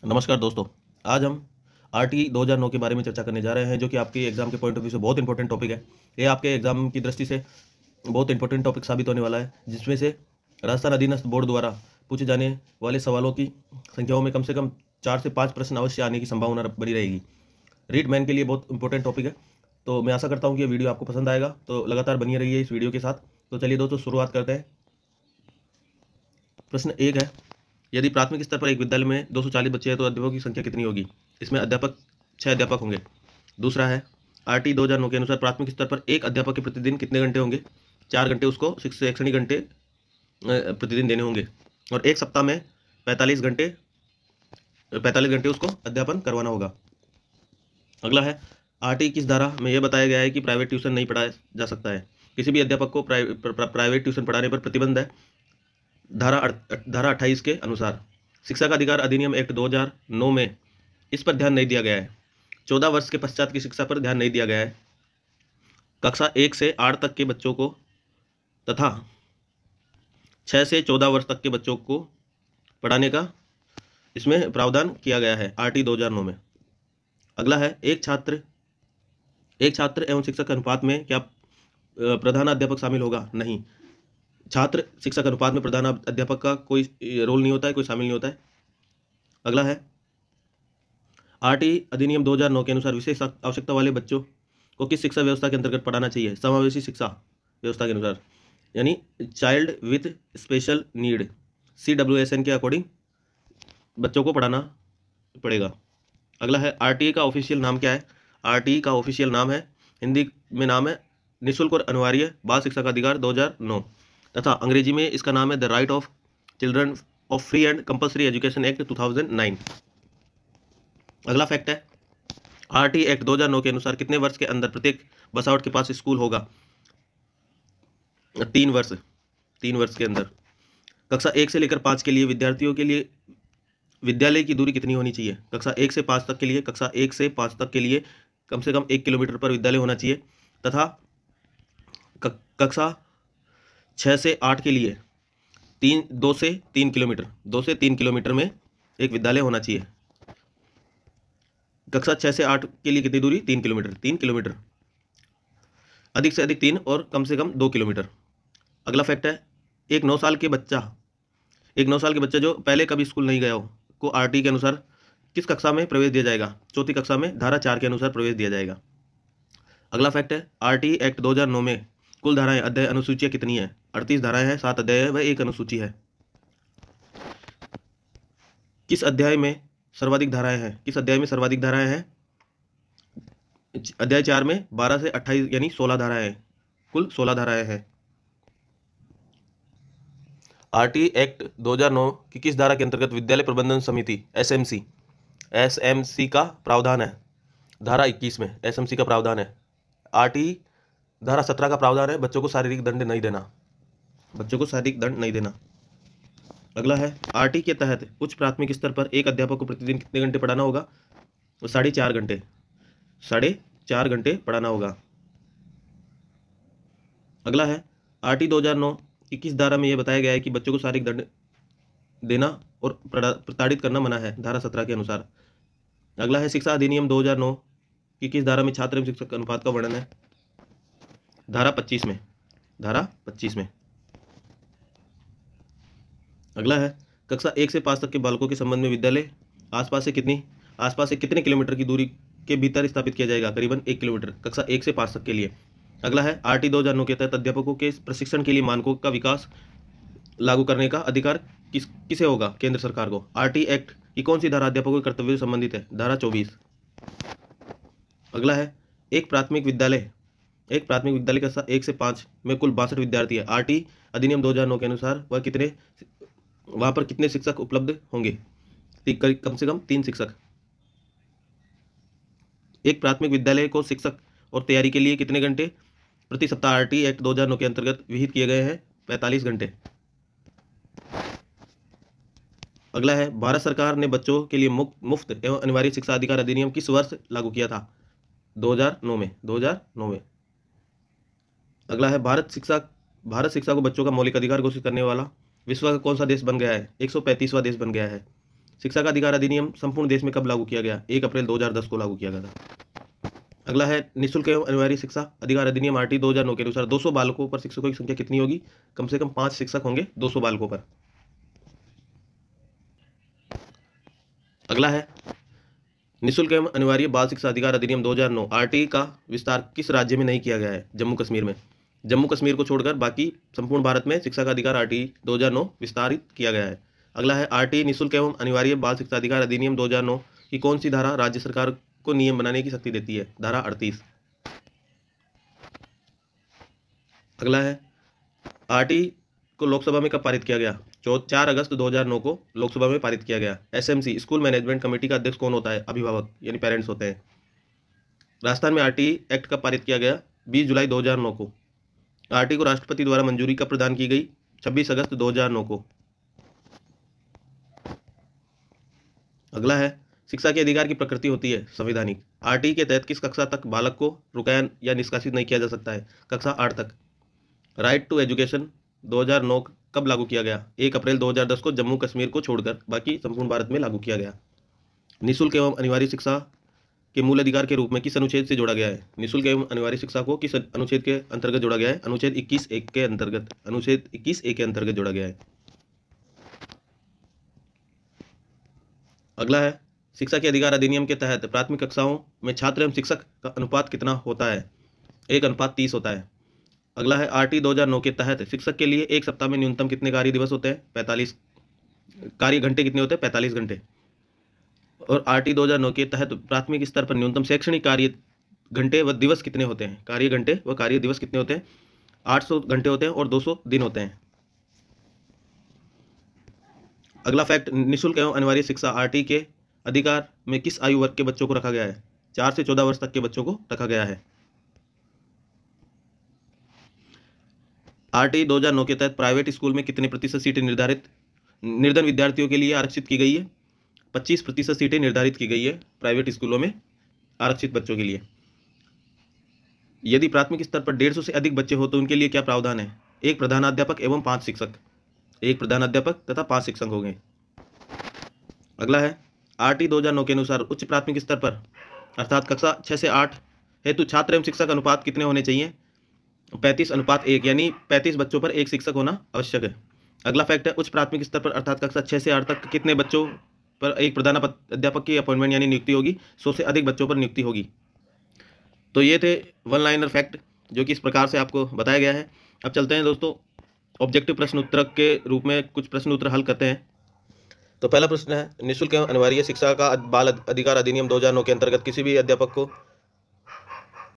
नमस्कार दोस्तों। आज हम आरटी 2009 के बारे में चर्चा करने जा रहे हैं, जो कि आपके एग्जाम के पॉइंट ऑफ व्यू से बहुत इंपॉर्टेंट टॉपिक है। ये आपके एग्जाम की दृष्टि से बहुत इंपॉर्टेंट टॉपिक साबित होने वाला है, जिसमें से राजस्थान अधीनस्थ बोर्ड द्वारा पूछे जाने वाले सवालों की संख्याओं में कम से कम 4 से 5 प्रश्न अवश्य आने की संभावना बनी रहेगी। रीड मैन के लिए बहुत इंपॉर्टेंट टॉपिक है। तो मैं आशा करता हूँ कि ये वीडियो आपको पसंद आएगा, तो लगातार बनी रहिए इस वीडियो के साथ। तो चलिए दोस्तों, शुरुआत करते हैं। प्रश्न 1 है, यदि प्राथमिक स्तर पर एक विद्यालय में 240 बच्चे हैं तो अध्यापकों की संख्या कितनी होगी? इसमें 6 अध्यापक होंगे। दूसरा है, आरटी 2009 के अनुसार प्राथमिक स्तर पर एक अध्यापक के प्रतिदिन कितने घंटे होंगे? 4 घंटे उसको शैक्षणिक घंटे प्रतिदिन देने होंगे, और एक सप्ताह में 45 घंटे उसको अध्यापन करवाना होगा। अगला है, आरटी किस धारा में यह बताया गया है कि प्राइवेट ट्यूशन नहीं पढ़ाया जा सकता है? किसी भी अध्यापक को प्राइवेट ट्यूशन पढ़ाने पर प्रतिबंध है धारा 28 के अनुसार। शिक्षा का अधिकार अधिनियम एक्ट 2009 में इस पर ध्यान नहीं दिया गया है। 14 वर्ष के पश्चात की शिक्षा पर ध्यान नहीं दिया गया है। कक्षा 1 से 8 तक के बच्चों को तथा 6 से 14 वर्ष तक के बच्चों को पढ़ाने का इसमें प्रावधान किया गया है आरटी 2009 में। अगला है, एक छात्र एवं शिक्षक अनुपात में क्या प्रधान अध्यापक शामिल होगा? नहीं, छात्र शिक्षक अनुपात में प्रधान अध्यापक का कोई रोल नहीं होता है, कोई शामिल नहीं होता है। अगला है, आरटी अधिनियम 2009 के अनुसार विशेष आवश्यकता वाले बच्चों को किस शिक्षा व्यवस्था के अंतर्गत पढ़ाना चाहिए? समावेशी शिक्षा व्यवस्था के अनुसार, यानी child with special need, CWSN के अकॉर्डिंग बच्चों को पढ़ाना पड़ेगा। अगला है, आरटीए का ऑफिशियल नाम क्या है? आरटीई का ऑफिशियल नाम है, हिंदी में नाम है निःशुल्क और अनिवार्य बाल शिक्षा का अधिकार 2009, तथा अंग्रेजी में इसका नाम है the right of children of free and compulsory education act 2009। अगला फैक्ट है, आरटी एक्ट 2009 के अनुसार कितने वर्ष के अंदर प्रत्येक बसावट के पास स्कूल होगा? 3 वर्ष के अंदर। कक्षा 1 से लेकर 5 के लिए विद्यार्थियों के लिए विद्यालय की दूरी कितनी होनी चाहिए? कक्षा 1 से 5 तक के लिए कम से कम 1 किलोमीटर पर विद्यालय होना चाहिए, तथा कक्षा 6 से 8 के लिए 2 से 3 किलोमीटर में एक विद्यालय होना चाहिए। कक्षा 6 से 8 के लिए कितनी दूरी? 3 किलोमीटर, अधिक से अधिक 3 और कम से कम 2 किलोमीटर। अगला फैक्ट है, एक 9 साल के बच्चा जो पहले कभी स्कूल नहीं गया हो को आरटी के अनुसार किस कक्षा में प्रवेश दिया जाएगा? चौथी कक्षा में धारा 4 के अनुसार प्रवेश दिया जाएगा। अगला फैक्ट है, आरटी एक्ट 2009 में कुल धाराएं, अध्याय, अनुसूचियां कितनी है? 38 धाराएं हैं, 7 अध्याय है व 1 अनुसूची है। किस अध्याय में सर्वाधिक धाराएं हैं? अध्याय 4 में 12 से 28 यानी 16 धाराएं हैं, कुल 16 धाराएं हैं। आरटी एक्ट 2009 की किस धारा के अंतर्गत विद्यालय प्रबंधन समिति एसएमसी का प्रावधान है? धारा 21 में एसएमसी का प्रावधान है। आरटी धारा 17 का प्रावधान है बच्चों को शारीरिक दंड नहीं देना। अगला है, आरटी के तहत उच्च प्राथमिक स्तर पर एक अध्यापक को प्रतिदिन कितने घंटे पढ़ाना होगा? 4.5 घंटे पढ़ाना होगा। अगला है, आरटी 2009 की किस धारा में यह बताया गया है कि बच्चों को शारीरिक दंड देना और प्रताड़ित करना मना है? धारा 17 के अनुसार। अगला है, शिक्षा अधिनियम 2009 की किस धारा में छात्र एवं शिक्षक अनुपात का वर्णन है? धारा 25 में। अगला है, कक्षा 1 से 5 तक के बालकों के संबंध में विद्यालय आसपास से कितने किलोमीटर की दूरी के भीतर स्थापित किया जाएगा? करीबन 1 किलोमीटर, कक्षा 1 से 5 तक के लिए। अगला है, आरटी 2009 के तहत अध्यापकों के प्रशिक्षण के लिए मानकों का विकास लागू करने का अधिकार किसे होगा? केंद्र सरकार को। आरटी एक्ट की कौन सी धारा अध्यापकों के कर्तव्य से संबंधित है? धारा 24। अगला है, एक प्राथमिक विद्यालय कक्षा 1 से 5 में कुल 62 विद्यार्थी है। आरटी अधिनियम 2009 के अनुसार वहाँ पर कितने शिक्षक उपलब्ध होंगे? कम से कम 3 शिक्षक। एक प्राथमिक विद्यालय को शिक्षक और तैयारी के लिए कितने घंटे प्रति सप्ताह आरटी एक्ट 2009 के अंतर्गत विहित किए गए हैं? 45 घंटे। अगला है, भारत सरकार ने बच्चों के लिए मुफ्त एवं अनिवार्य शिक्षा अधिकार अधिनियम किस वर्ष लागू किया था? 2009 में। अगला है, भारत शिक्षा को बच्चों का मौलिक अधिकार घोषित करने वाला विश्व का कौन सा देश बन गया है? 135वां देश बन गया है। शिक्षा का अधिकार अधिनियम संपूर्ण देश में कब लागू किया गया? 1 अप्रैल 2010 को लागू किया गया था। अगला है निःशुल्क एवं अनिवार्य शिक्षा अधिकार अधिनियम आरटी 2009 के अनुसार 200 बालकों पर शिक्षकों की संख्या कितनी होगी? कम से कम 5 शिक्षक होंगे 200 बालकों पर। अगला है निःशुल्क एवं अनिवार्य बाल शिक्षा अधिकार अधिनियम 2009 आरटी का विस्तार किस राज्य में नहीं किया गया है? जम्मू कश्मीर में। जम्मू कश्मीर को छोड़कर बाकी संपूर्ण भारत में शिक्षा का अधिकार आरटी 2009 विस्तारित किया गया है। अगला है आरटी निःशुल्क एवं अनिवार्य बाल शिक्षा अधिकार अधिनियम 2009 की कौन सी धारा राज्य सरकार को नियम बनाने की शक्ति देती है? धारा 38। अगला है आरटी को लोकसभा में कब पारित किया गया? 4 अगस्त 2009 को लोकसभा में पारित किया गया। एसएमसी स्कूल मैनेजमेंट कमेटी का अध्यक्ष कौन होता है? अभिभावक यानी पेरेंट्स होते हैं। राजस्थान में आरटी एक्ट कब पारित किया गया? 20 जुलाई 2009 को। आरटी को राष्ट्रपति द्वारा मंजूरी कब प्रदान की गई? 26 अगस्त 2009 को। अगला है शिक्षा के अधिकार की प्रकृति होती है संवैधानिक। आरटी के तहत किस कक्षा तक बालक को रुकाया या निष्कासित नहीं किया जा सकता है? कक्षा 8 तक। राइट टू एजुकेशन 2009 कब लागू किया गया? 1 अप्रैल 2010 को जम्मू कश्मीर को छोड़कर बाकी संपूर्ण भारत में लागू किया गया। निःशुल्क एवं अनिवार्य शिक्षा के मूल अधिकार के रूप में किस अनुच्छेद से जोड़ा गया है? निःशुल्क एवं अनिवार्य शिक्षा को किस अनुच्छेद के अंतर्गत जोड़ा गया है? अनुच्छेद 21(1) के अंतर्गत। अनुच्छेद 21(1) के अंतर्गत जोड़ा गया है। अगला है शिक्षा के अधिकार अधिनियम के तहत प्राथमिक कक्षाओं में छात्र एवं शिक्षक का अनुपात कितना होता है? 1:30 होता है। अगला है आरटी 2009 के तहत शिक्षक के लिए एक सप्ताह में न्यूनतम कितने कार्य दिवस होते हैं? 45। कार्य घंटे कितने होते हैं? 45 घंटे। और आरटी 2009 के तहत प्राथमिक स्तर पर न्यूनतम शैक्षणिक कार्य घंटे व दिवस कितने होते हैं? कार्य घंटे व कार्य दिवस कितने होते हैं? 800 घंटे होते हैं और 200 दिन होते हैं। अगला फैक्ट निःशुल्क एवं अनिवार्य शिक्षा आरटी के अधिकार में किस आयु वर्ग के बच्चों को रखा गया है? 4 से 14 वर्ष तक के बच्चों को रखा गया है। आरटी 2009 के तहत प्राइवेट स्कूल में कितने प्रतिशत सीटें निर्धन विद्यार्थियों के लिए आरक्षित की गई है? 25% सीटें निर्धारित की गई है प्राइवेट स्कूलों में आरक्षित बच्चों के लिए। यदि प्राथमिक स्तर पर 150 से अधिक बच्चे हो तो उनके लिए क्या प्रावधान है? 1 प्रधानाध्यापक एवं 5 शिक्षक। 1 प्रधानाध्यापक तथा 5 शिक्षक होंगे। अगला है आरटी 2009 के अनुसार उच्च प्राथमिक स्तर पर अर्थात कक्षा 6 से 8 हेतु छात्र एवं शिक्षक अनुपात कितने होने चाहिए? 35:1 यानी 35 बच्चों पर 1 शिक्षक होना आवश्यक है। अगला फैक्ट है उच्च प्राथमिक स्तर पर अर्थात कक्षा 6 से 8 तक कितने बच्चों पर 1 प्रधानाध्यापक की अपॉइंटमेंट यानी नियुक्ति होगी? 100 से अधिक बच्चों पर नियुक्ति होगी। तो ये थे वन लाइनर फैक्ट जो कि इस प्रकार से आपको बताया गया है। अब चलते हैं दोस्तों ऑब्जेक्टिव प्रश्न उत्तर के रूप में कुछ प्रश्न उत्तर हल करते हैं। तो पहला प्रश्न है निःशुल्क एवं अनिवार्य शिक्षा का बाल अधिकार अधिनियम 2009 के अंतर्गत किसी भी अध्यापक को